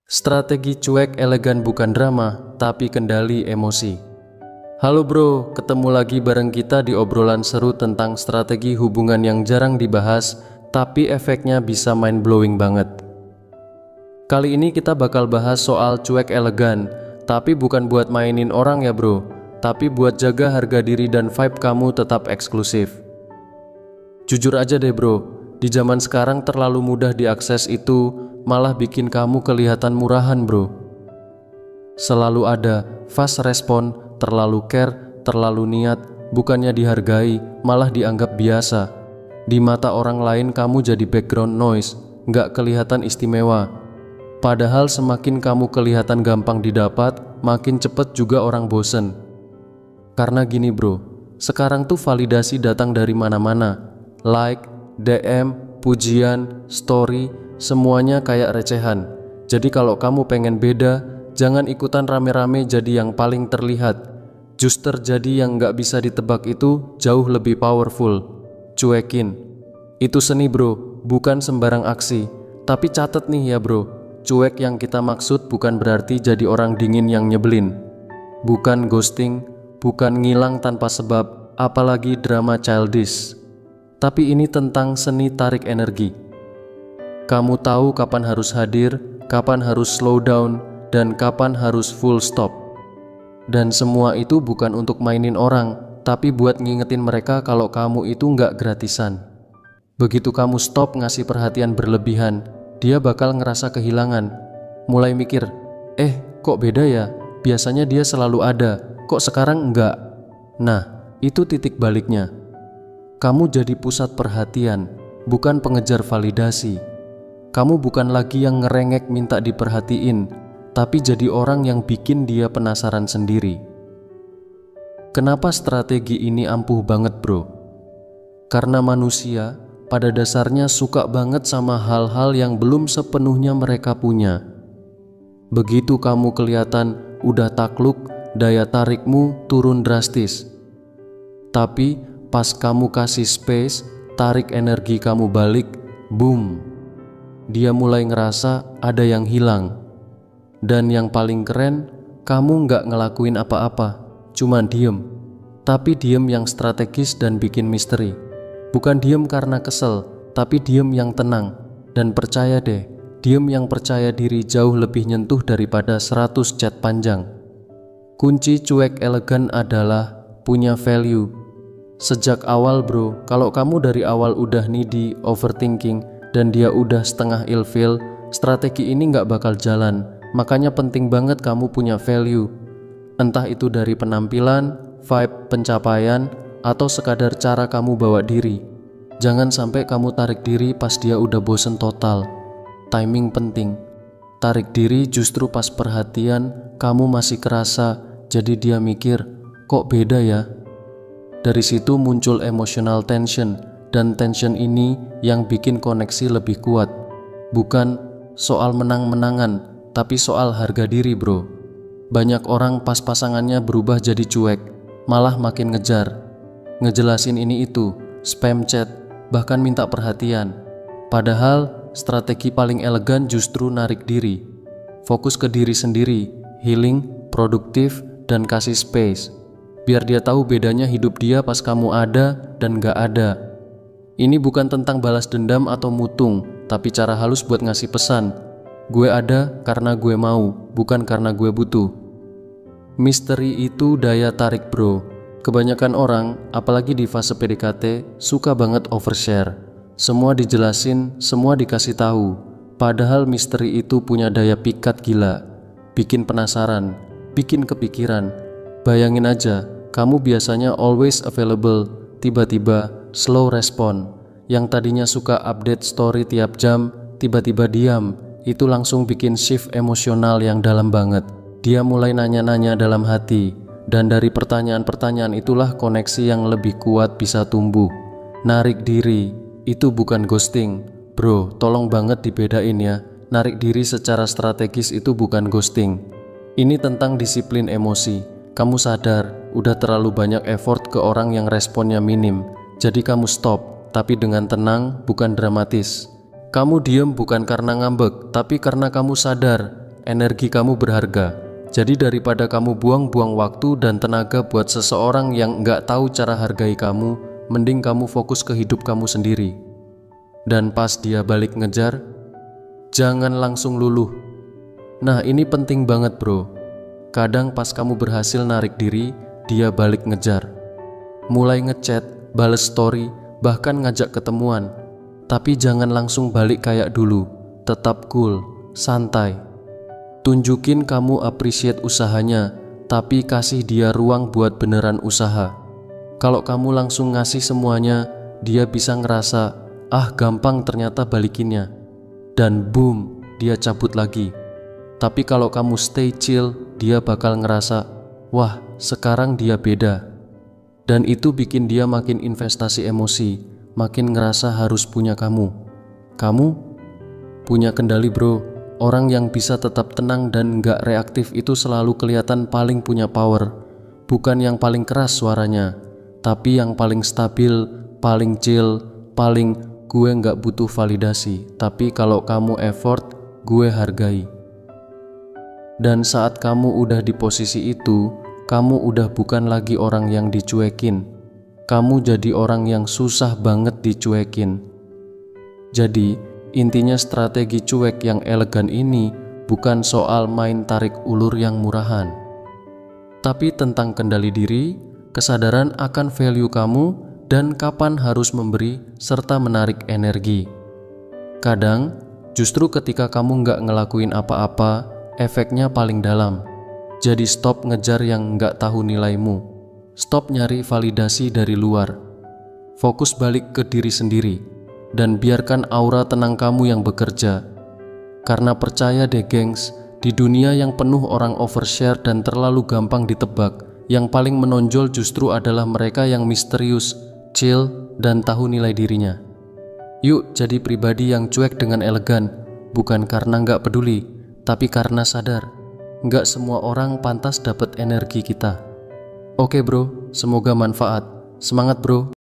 Strategi cuek elegan bukan drama, tapi kendali emosi. Halo bro, ketemu lagi bareng kita di obrolan seru tentang strategi hubungan yang jarang dibahas, tapi efeknya bisa mind blowing banget. Kali ini kita bakal bahas soal cuek elegan, tapi bukan buat mainin orang ya bro, tapi buat jaga harga diri dan vibe kamu tetap eksklusif. Jujur aja deh bro, di zaman sekarang terlalu mudah diakses itu malah bikin kamu kelihatan murahan bro. Selalu ada fast respon, terlalu care, terlalu niat, bukannya dihargai, malah dianggap biasa. Di mata orang lain kamu jadi background noise, nggak kelihatan istimewa. Padahal semakin kamu kelihatan gampang didapat, makin cepet juga orang bosen. Karena gini bro, sekarang tuh validasi datang dari mana-mana. Like, DM, pujian, story, semuanya kayak recehan. Jadi kalau kamu pengen beda, jangan ikutan rame-rame jadi yang paling terlihat. Justru jadi yang gak bisa ditebak itu jauh lebih powerful. Cuekin. Itu seni bro, bukan sembarang aksi. Tapi catet nih ya bro, cuek yang kita maksud bukan berarti jadi orang dingin yang nyebelin. Bukan ghosting, bukan ngilang tanpa sebab, apalagi drama childish. Tapi ini tentang seni tarik energi. Kamu tahu kapan harus hadir, kapan harus slow down, dan kapan harus full stop. Dan semua itu bukan untuk mainin orang, tapi buat ngingetin mereka kalau kamu itu nggak gratisan. Begitu kamu stop ngasih perhatian berlebihan, dia bakal ngerasa kehilangan. Mulai mikir, kok beda ya? Biasanya dia selalu ada, kok sekarang enggak? Nah, itu titik baliknya. Kamu jadi pusat perhatian, bukan pengejar validasi. Kamu bukan lagi yang ngerengek minta diperhatiin, tapi jadi orang yang bikin dia penasaran sendiri. Kenapa strategi ini ampuh banget bro? Karena manusia pada dasarnya suka banget sama hal-hal yang belum sepenuhnya mereka punya. Begitu kamu kelihatan udah takluk, daya tarikmu turun drastis. Tapi pas kamu kasih space, tarik energi kamu balik, boom. Dia mulai ngerasa ada yang hilang. Dan yang paling keren, kamu nggak ngelakuin apa-apa, cuman diem. Tapi diem yang strategis dan bikin misteri. Bukan diem karena kesel, tapi diem yang tenang. Dan percaya deh, diem yang percaya diri jauh lebih nyentuh daripada 100 chat panjang. Kunci cuek elegan adalah punya value. Sejak awal bro, kalau kamu dari awal udah needy, overthinking, dan dia udah setengah ilfeel, strategi ini nggak bakal jalan. Makanya penting banget kamu punya value. Entah itu dari penampilan, vibe, pencapaian, atau sekadar cara kamu bawa diri. Jangan sampai kamu tarik diri pas dia udah bosen total. Timing penting. Tarik diri justru pas perhatian kamu masih kerasa, jadi dia mikir, kok beda ya? Dari situ muncul emotional tension, dan tension ini yang bikin koneksi lebih kuat. Bukan soal menang-menangan, tapi soal harga diri bro. Banyak orang pas pasangannya berubah jadi cuek, malah makin ngejar. Ngejelasin ini itu, spam chat, bahkan minta perhatian. Padahal strategi paling elegan justru narik diri. Fokus ke diri sendiri, healing, produktif, dan kasih space. Biar dia tahu bedanya hidup dia pas kamu ada dan gak ada. Ini bukan tentang balas dendam atau mutung, tapi cara halus buat ngasih pesan. Gue ada karena gue mau, bukan karena gue butuh. Misteri itu daya tarik bro. Kebanyakan orang, apalagi di fase PDKT, suka banget overshare. Semua dijelasin, semua dikasih tahu. Padahal misteri itu punya daya pikat gila. Bikin penasaran, bikin kepikiran. Bayangin aja, kamu biasanya always available, tiba-tiba slow respon. Yang tadinya suka update story tiap jam, tiba-tiba diam. Itu langsung bikin shift emosional yang dalam banget. Dia mulai nanya-nanya dalam hati. Dan dari pertanyaan-pertanyaan itulah koneksi yang lebih kuat bisa tumbuh. Narik diri, itu bukan ghosting. Bro, tolong banget dibedain ya. Narik diri secara strategis itu bukan ghosting. Ini tentang disiplin emosi. Kamu sadar, udah terlalu banyak effort ke orang yang responnya minim. Jadi kamu stop, tapi dengan tenang, bukan dramatis. Kamu diem bukan karena ngambek, tapi karena kamu sadar energi kamu berharga. Jadi daripada kamu buang-buang waktu dan tenaga buat seseorang yang nggak tahu cara hargai kamu, mending kamu fokus ke hidup kamu sendiri. Dan pas dia balik ngejar, jangan langsung luluh. Nah ini penting banget bro. Kadang pas kamu berhasil narik diri, dia balik ngejar. Mulai ngechat, bales story, bahkan ngajak ketemuan. Tapi jangan langsung balik kayak dulu. Tetap cool, santai. Tunjukin kamu appreciate usahanya, tapi kasih dia ruang buat beneran usaha. Kalau kamu langsung ngasih semuanya, dia bisa ngerasa, ah gampang ternyata balikinnya. Dan boom, dia cabut lagi. Tapi kalau kamu stay chill, dia bakal ngerasa, wah sekarang dia beda. Dan itu bikin dia makin investasi emosi, makin ngerasa harus punya kamu. Kamu punya kendali bro. Orang yang bisa tetap tenang dan gak reaktif itu selalu kelihatan paling punya power. Bukan yang paling keras suaranya, tapi yang paling stabil, paling chill, paling gue gak butuh validasi. Tapi kalau kamu effort, gue hargai. Dan saat kamu udah di posisi itu, kamu udah bukan lagi orang yang dicuekin. Kamu jadi orang yang susah banget dicuekin. Jadi, intinya strategi cuek yang elegan ini bukan soal main tarik ulur yang murahan, tapi tentang kendali diri, kesadaran akan value kamu, dan kapan harus memberi serta menarik energi. Kadang, justru ketika kamu nggak ngelakuin apa-apa, efeknya paling dalam. Jadi stop ngejar yang nggak tahu nilaimu. Stop nyari validasi dari luar. Fokus balik ke diri sendiri. Dan biarkan aura tenang kamu yang bekerja. Karena percaya deh gengs, di dunia yang penuh orang overshare dan terlalu gampang ditebak, yang paling menonjol justru adalah mereka yang misterius, chill, dan tahu nilai dirinya. Yuk jadi pribadi yang cuek dengan elegan, bukan karena nggak peduli, tapi karena sadar. Nggak semua orang pantas dapat energi kita. Oke bro, semoga manfaat. Semangat bro.